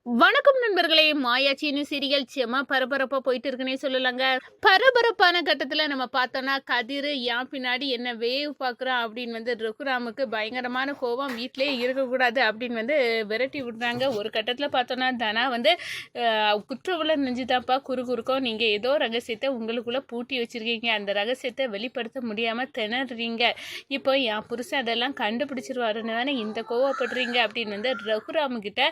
வணக்கம் நண்பர்களே. மாயாச்சின்னு சீரியல் செம பரபரப்பா போயிட்டு இருக்குன்னே சொல்லலாங்க. பரபரப்பான கட்டத்துல நம்ம பார்த்தோம்னா, கதிர் ஏன் பின்னாடி என்ன வேவ் பார்க்குறான் அப்படின்னு ரகுராமுக்கு பயங்கரமான கோபம். வீட்டிலேயே இருக்கக்கூடாது அப்படின்னு விரட்டி விடுறாங்க. ஒரு கட்டத்துல பார்த்தோம்னா, தனா குற்றவுள்ள நெஞ்சுதாப்பா குறுக்கும், நீங்க ஏதோ ரகசியத்தை உங்களுக்குள்ள பூட்டி வச்சிருக்கீங்க, அந்த ரகசியத்தை வெளிப்படுத்த முடியாம திணறீங்க. இப்போ என் புருஷன் அதெல்லாம் கண்டுபிடிச்சிருவாருன்னு தானே இந்த கோவப்படுறீங்க அப்படின்னு ரகுராமு கிட்ட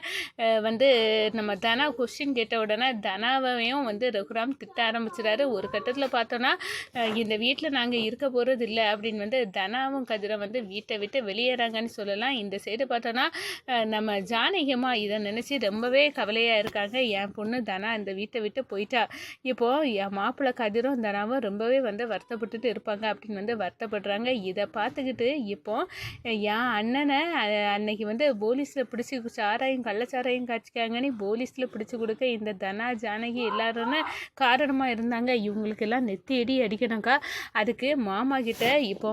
நம்ம தனா கொஸ்டின் கேட்ட உடனே தனாவையும் ரகுராம் திட்ட ஆரம்பிச்சிடாரு. ஒரு கட்டத்தில் பார்த்தோன்னா, இந்த வீட்டில் நாங்கள் இருக்க போகிறது இல்லை அப்படின்னு தனாவும் கதிரை வீட்டை விட்டு வெளியேறாங்கன்னு சொல்லலாம். இந்த சைடு பார்த்தோன்னா, நம்ம ஜானகியம்மா இதை நினச்சி ரொம்பவே கவலையாக இருக்காங்க. என் பொண்ணு தனா இந்த வீட்டை விட்டு போயிட்டா, இப்போது என் மாப்பிள்ளை கதிரும் தனாவும் ரொம்பவே வருத்தப்பட்டுட்டு இருப்பாங்க அப்படின்னு வருத்தப்படுறாங்க. இதை பார்த்துக்கிட்டு இப்போ என் அண்ணனை அன்னைக்கு போலீஸில் பிடிச்சி கள்ளச்சாராயம் காய்ச்சிக்காங்க போலீஸில் பிடிச்சி கொடுக்க இந்த தனா ஜானகி எல்லாருன்னு காரணமாக இருந்தாங்க. இவங்களுக்கெல்லாம் நெத்தி அடி அடிக்கணும்க்கா. அதுக்கு மாமா கிட்ட இப்போ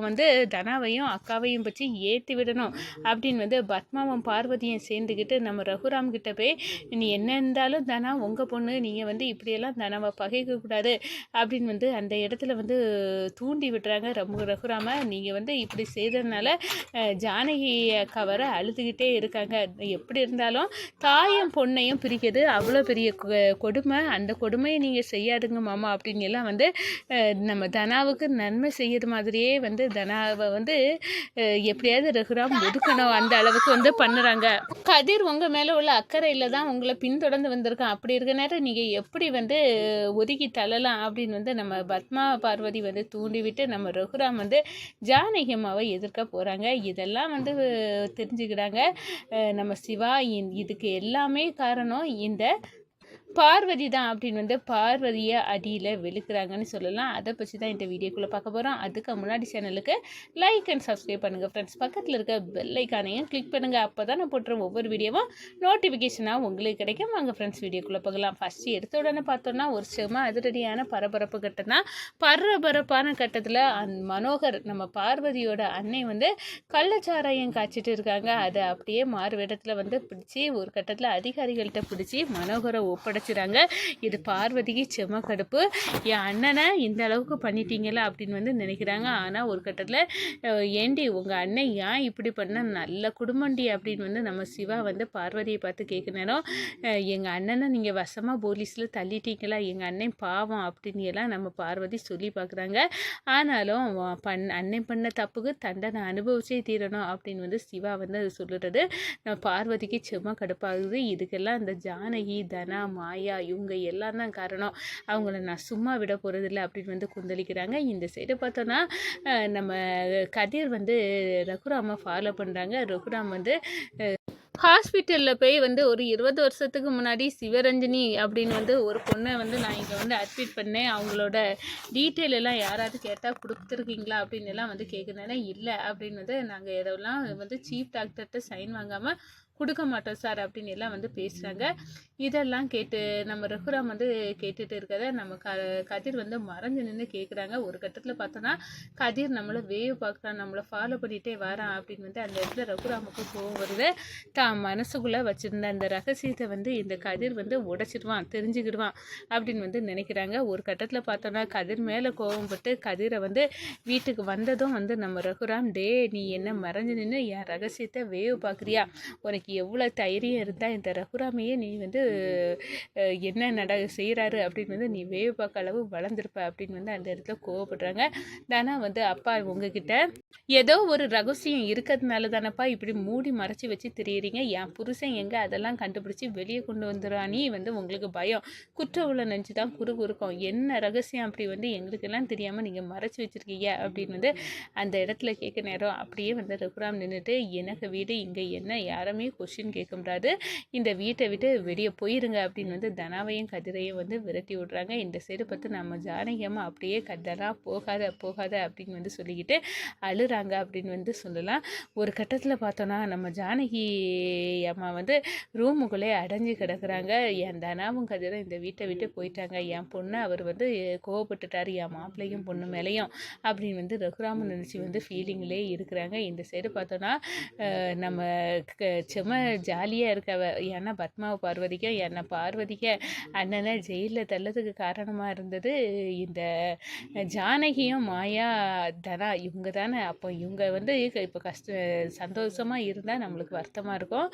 தனாவையும் அக்காவையும் பற்றி ஏற்றி விடணும் அப்படின்னு பத்மாவும் பார்வதியும் சேர்ந்துக்கிட்டு நம்ம ரகுராம் கிட்ட போய், நீ என்ன இருந்தாலும் தனா உங்கள் பொண்ணு, நீங்கள் இப்படியெல்லாம் தனாவை பகைக்கக்கூடாது அப்படின்னு அந்த இடத்துல தூண்டி விட்டுறாங்க. ரகுராம நீங்கள் இப்படி செய்ததுனால ஜானகி அக்காவரை அழுதுகிட்டே இருக்காங்க. எப்படி இருந்தாலும் தாயும் பொண்ணையும் பிரிக்கிறது அவ்வளோ பெரிய கொடுமை. அந்த கொடுமையை நீங்கள் செய்யாதுங்க மாமா அப்படின்னு எல்லாம் நம்ம தனாவுக்கு நன்மை செய்யறது மாதிரியே தனாவை எப்படியாவது ரகுராம் ஒதுக்கணும் அந்த அளவுக்கு பண்ணுறாங்க. கதிர் உங்கள் மேலே உள்ள அக்கறையில் தான் உங்களை பின்தொடர்ந்து வந்திருக்கான். அப்படி இருக்க நேரம் நீங்கள் எப்படி ஒதுக்கி தள்ளலாம் அப்படின்னு நம்ம பத்மா பார்வதி தூண்டிவிட்டு நம்ம ரகுராம் ஜானகி அம்மாவை எதிர்க்க போகிறாங்க. இதெல்லாம் தெரிஞ்சுக்கிறாங்க நம்ம சிவா. இதுக்கு எல்லாமே காரணம் இந்த பார்வதி தான் அப்படின்னு பார்வதியை அடியில் வெளுக்கிறாங்கன்னு சொல்லலாம். அதை பற்றி தான் இந்த வீடியோக்குள்ளே பார்க்க போகிறோம். அதுக்கு முன்னாடி சேனலுக்கு லைக் அண்ட் சப்ஸ்கிரைப் பண்ணுங்கள் ஃப்ரெண்ட்ஸ். பக்கத்தில் இருக்க பெல் ஐக்கானையும் கிளிக் பண்ணுங்கள். அப்போ தான் நான் போட்டுற ஒவ்வொரு வீடியோவும் நோட்டிஃபிகேஷனாக உங்களுக்கு கிடைக்கும். வாங்க ஃப்ரெண்ட்ஸ் வீடியோக்குள்ளே பார்க்கலாம். ஃபஸ்ட்டு எடுத்த உடனே பார்த்தோன்னா ஒரு செம அதிரடியான பரபரப்பு கட்டம் தான். பரபரப்பான கட்டத்தில் மனோகர் நம்ம பார்வதியோட அன்னை கள்ளச்சாராயம் காய்ச்சிட்டு இருக்காங்க. அதை அப்படியே மாறு இடத்துல பிடிச்சி ஒரு கட்டத்தில் அதிகாரிகள்கிட்ட பிடிச்சி மனோகரை ஒப்படைச்சிறாங்க. இது பார்வதிக்கு செம கடுப்பு. என் அண்ணனை இந்த அளவுக்கு பண்ணிட்டீங்களா அப்படின்னு நினைக்கிறாங்க. ஆனால் ஒரு கட்டத்தில் ஏண்டி உங்கள் அண்ணன் ஏன் இப்படி பண்ண, நல்ல குடும்பண்டி அப்படின்னு நம்ம சிவா பார்வதியை பார்த்து கேட்கணும். எங்கள் அண்ணனை நீங்கள் வசமாக போலீஸில் தள்ளிட்டீங்களா, எங்கள் அண்ணன் பாவம் அப்படின்னு எல்லாம் நம்ம பார்வதி சொல்லி பார்க்குறாங்க. ஆனாலும் அண்ணன் பண்ண தப்புக்கு தண்டனை அனுபவிச்சே தீரணும் அப்படின்னு சிவா அது சொல்லுறது நம்ம பார்வதிக்கு செம கடுப்பாகுது. இதுக்கெல்லாம் இந்த ஜானகி தனா மாயா இவங்க எல்லாம் தான் காரணம். அவங்கள நான் சும்மா விட போகிறதில்ல அப்படின்னு கொந்தளிக்கிறாங்க. இந்த சைடு பார்த்தோன்னா நம்ம கதிர் ரகுராமை ஃபாலோ பண்ணுறாங்க. ரகுராம் ஹாஸ்பிட்டலில் போய் ஒரு 20 வருஷத்துக்கு முன்னாடி சிவரஞ்சனி அப்படின்னு ஒரு பொண்ணை நான் இங்கே அட்மிட் பண்ணேன், அவங்களோட டீட்டெயில் எல்லாம் யாராவது கேட்டால் கொடுத்துருக்கீங்களா அப்படின்னு எல்லாம் கேட்குறேன்னா இல்லை அப்படின்னு நாங்கள் எதெல்லாம் சீஃப் டாக்டர்கிட்ட சைன் வாங்காமல் கொடுக்க மாட்டோம் சார் அப்படின்னு எல்லாம் பேசுகிறாங்க. இதெல்லாம் கேட்டு நம்ம ரகுராம் கேட்டுட்டு இருக்கத நம்ம கதிர் மறைஞ்சு நின்று கேட்குறாங்க. ஒரு கட்டத்தில் பார்த்தோன்னா கதிர் நம்மளை வேவ் பார்க்குறான், நம்மளை ஃபாலோ பண்ணிகிட்டே வரான் அப்படின்னு அந்த இடத்துல ரகுராமுக்கு கோவம் வருது. தான் மனசுக்குள்ளே வச்சுருந்த அந்த ரகசியத்தை இந்த கதிர் உடைச்சிடுவான், தெரிஞ்சுக்கிடுவான் அப்படின்னு நினைக்கிறாங்க. ஒரு கட்டத்தில் பார்த்தோன்னா கதிர் மேலே கோவம் பட்டு கதிரை வீட்டுக்கு வந்ததும் நம்ம ரகுராம், டே நீ என்ன மறைஞ்சு நின்று என் ரகசியத்தை வேவ் பார்க்குறியா, உனக்கு எவ்வளோ தைரியம் இருந்தால் இந்த ரகுராமையே நீ என்ன செய்கிறாரு அப்படின்னு நீ வேவ் பார்க்க அளவு வளர்ந்துருப்ப அப்படின்னு அந்த இடத்துல கோவப்படுறாங்க. தானா அப்பா உங்ககிட்ட ஏதோ ஒரு ரகசியம் இருக்கிறதுனால தானப்பா இப்படி மூடி மறைச்சி வச்சு தெரியுறீங்க, என் புருஷன் எங்கே அதெல்லாம் கண்டுபிடிச்சி வெளியே கொண்டு வந்துடுறானி உங்களுக்கு பயம், குற்ற உள்ள நெஞ்சு தான் குறுக்கும், என்ன ரகசியம் அப்படி எங்களுக்கெல்லாம் தெரியாமல் நீங்கள் மறைச்சி வச்சுருக்கீங்க அப்படின்னு அந்த இடத்துல கேட்க நேரம் அப்படியே ரகுராம் நின்றுட்டு, எனக்கு வீடு இங்கே என்ன யாருமே கொஸ்டின் கேட்க முடியாது, இந்த வீட்டை விட்டு வெளியே போயிருங்க அப்படின்னு தனாவையும் கதிரையும் விரட்டி விட்றாங்க. இந்த சைடு பார்த்து நம்ம ஜானகியம்மா அப்படியே கதனா போகாத அப்படின்னு சொல்லிக்கிட்டு அழுறாங்க அப்படின்னு சொல்லலாம். ஒரு கட்டத்தில் பார்த்தோன்னா நம்ம ஜானகி அம்மா ரூமுக்குள்ளே அடைஞ்சு கிடக்குறாங்க. என் தனாவும் கதிரும் இந்த வீட்டை விட்டு போயிட்டாங்க, என் பொண்ணை அவர் கோவப்பட்டுட்டார் என் மாப்பிள்ளையும் பொண்ணு மேலேயும் அப்படின்னு ரகுராமன் நினச்சி ஃபீலிங்லேயே இருக்கிறாங்க. இந்த சைடு பார்த்தோன்னா நம்ம செம ஜாலியாக இருக்கவ. ஏன்னா பத்மாவை பார்வதிக்க என்னை பார்வதிக்க அண்ணனை ஜெயிலில் தள்ளதுக்கு காரணமாக இருந்தது இந்த ஜானகியும் மாயா தனா இவங்க தானே. அப்போ இவங்க வந்து இப்போ சந்தோஷமாக இருந்தால் நம்மளுக்கு வருத்தமாக இருக்கும்.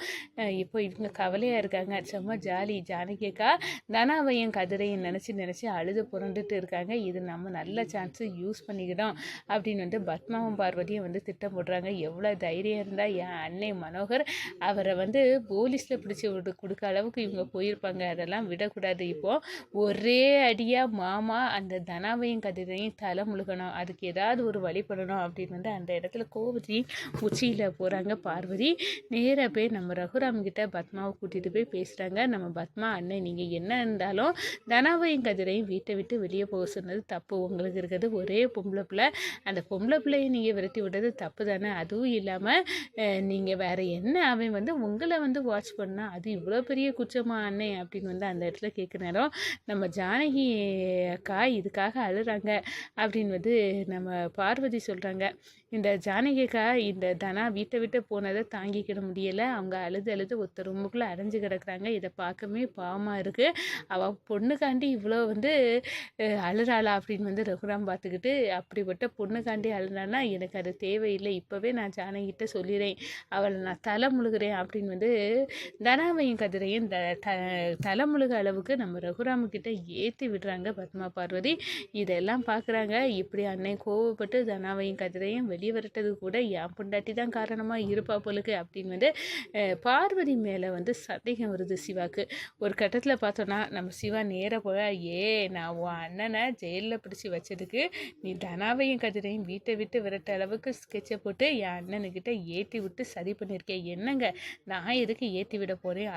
இப்போ இவங்க கவலையாக இருக்காங்க. செம்ம ஜாலி. ஜானகிக்கா தனாவையும் கதிரையும் நினச்சி அழுது புரண்டுட்டு இருக்காங்க. இது நம்ம நல்ல சான்ஸு யூஸ் பண்ணிக்கிட்டோம் அப்படின்னு வந்து பத்மாவும் பார்வதியும் வந்து திட்டம் போடுறாங்க. எவ்வளோ தைரியம் இருந்தால் என் அன்னை மனோகர் அவரை வந்து போலீஸில் பிடிச்சி கொடுக்க அளவுக்கு இவங்க போயிருப்பாங்க. அதெல்லாம் விடக்கூடாது. இப்போது ஒரே அடியாக மாமா அந்த தனாவையும் கதிரையும் தலை முழுகணும். அதுக்கு ஏதாவது ஒரு வழி பண்ணணும் அப்படின்னு வந்து அந்த இடத்துல கோபத்தையும் உச்சியில் போகிறாங்க. பார்வதி நேராக போய் நம்ம ரகுராம்கிட்ட பத்மாவை கூட்டிகிட்டு போய் பேசுகிறாங்க. நம்ம பத்மா அண்ணன் நீங்கள் என்ன இருந்தாலும் தனாவையும் கதிரையும் வீட்டை விட்டு வெளியே போக சொன்னது தப்பு. உங்களுக்கு இருக்கிறது ஒரே பொம்பளை பிள்ளை. அந்த பொம்பளை பிள்ளையை நீங்கள் விரட்டி விட்டது தப்பு தானே. அதுவும் இல்லாமல் நீங்கள் வேறு என்ன அவன் வந்து உங்களை வந்து வாட்ச் பண்ணால் அது இவ்வளோ பெரிய குற்றமா அண்ணே அப்படின்னு வந்து அந்த இடத்துல கேட்குற நேரம் நம்ம ஜானகி அக்கா இதுக்காக அழுறாங்க அப்படின்னு வந்து நம்ம பார்வதி சொல்கிறாங்க. இந்த ஜானகிக்கா இந்த தனா வீட்டை விட்டு போனதை தாங்கிக்கிட முடியலை. அவங்க அழுது ஒருத்தர் ரூமுக்குள்ளே அடைஞ்சு கிடக்குறாங்க. இதை பார்க்கவே பாவமாக இருக்குது. அவள் பொண்ணுக்காண்டி இவ்வளோ வந்து அழுறாளா அப்படின்னு வந்து ரகுராம் பார்த்துக்கிட்டு, அப்படிப்பட்ட பொண்ணுக்காண்டி அழுறானா எனக்கு அது தேவையில்லை. இப்போவே நான் ஜானகிட்ட சொல்லிடுறேன். அவளை நான் தலை முழுகிறேன் அப்படின்னு வந்து தனாவையும் கதிரையும் தலை முழுக அளவுக்கு நம்ம ரகுராமுக்கிட்ட ஏற்றி விடுறாங்க பத்மா பார்வதி. இதெல்லாம் பார்க்குறாங்க. இப்படி அன்னை கோவப்பட்டு தனாவையும் கதிரையும் வெளியே வரட்டது கூட என் பொண்டாட்டி தான் காரணமாக இருப்பா போலுக்கு அப்படின்னு வந்து பார்வதி மேலே வந்து சந்தேகம் வருது சிவாக்கு. ஒரு கட்டத்தில் பார்த்தோன்னா நம்ம சிவா நேராக போக நான் உன் அண்ணனை ஜெயிலில் பிடிச்சி வச்சதுக்கு நீ தனாவையும் கதிரையும் வீட்டை விட்டு விரட்ட அளவுக்கு ஸ்கெட்சை போட்டு என் அண்ணனுக்கிட்ட ஏற்றி விட்டு சரி பண்ணியிருக்கேன். என்னங்க நான் எதுக்கு ஏற்றி விட போகிறேன்.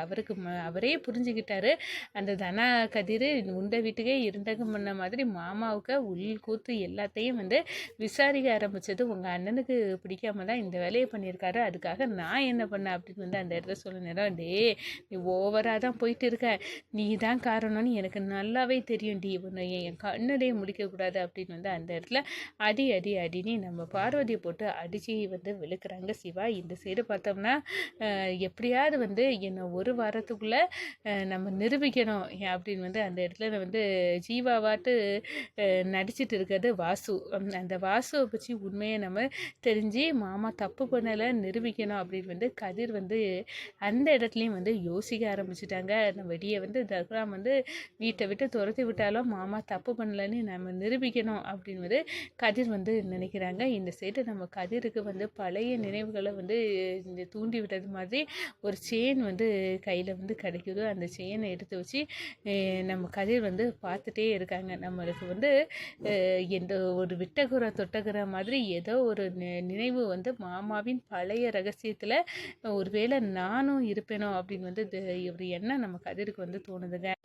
அவரே புரிஞ்சுக்கிட்டாரு. அந்த தனா கதிர் உண்ட வீட்டுக்கே இருந்தங்க பண்ண மாதிரி மாமாவுக்கு உள் கூத்து எல்லாத்தையும் வந்து விசாரிக்க ஆரம்பித்தது உங்கள் அண்ணனுக்கு பிடிக்காம தான் இந்த வேலையை பண்ணியிருக்காரு. அதுக்காக நான் என்ன பண்ணேன் அப்படின்னு வந்து அந்த இடத்துல சொல்ல நேரம் நீ ஓவராக தான் போயிட்டு இருக்க. நீ தான் காரணம்னு எனக்கு நல்லாவே தெரியும். உன்னை என் கண்ணிலே முடிக்கக்கூடாது அப்படின்னு வந்து அந்த இடத்துல அடின்னு நம்ம பார்வதியை போட்டு அடித்து வந்து விழுக்கிறாங்க சிவா. இந்த சைடு பார்த்தோம்னா எப்படியாவது வந்து என்னை ஒரு வாரத்துக்குள்ளே நம்ம நிரூபிக்கணும் அப்படின்னு வந்து அந்த இடத்துல வந்து ஜீவாவாட்டு நடிச்சிட்டு இருக்கிறது வாசு. அந்த வாசுவை பற்றி உண்மையை நம்ம தெரிஞ்சு மாமா தப்பு பண்ணலை நிரூபிக்கணும் அப்படின்னு வந்து கதிர் வந்து அந்த இடத்துலையும் வந்து யோசிக்க ஆரம்பிச்சிட்டாங்க. வெளியே வந்து ரகுராம் வந்து வீட்டை விட்டு துரத்தி விட்டாலும் மாமா தப்பு பண்ணலைன்னு நம்ம நிரூபிக்கணும் அப்படின்னு வந்து கதிர் வந்து நினைக்கிறாங்க. இந்த சைடு நம்ம கதிருக்கு வந்து பழைய நினைவுகளை வந்து இந்த தூண்டி விட்டது மாதிரி ஒரு செயின் வந்து கையில் வந்து கிடைக்குது. அந்த செயினை எடுத்து வச்சு நம்ம கதிர் வந்து பார்த்துட்டே இருக்காங்க. நம்மளுக்கு வந்து எந்த ஒரு விட்டகுற தொட்டகுற மாதிரி ஏதோ ஒரு நினைவு வந்து மாமாவின் பழைய ரகசியத்தில் ஒருவேளை நானும் இருப்பேனோ அப்படின்னு வந்து ஒரு எண்ணம் நம்ம கதிருக்கு வந்து தோணுதுங்க.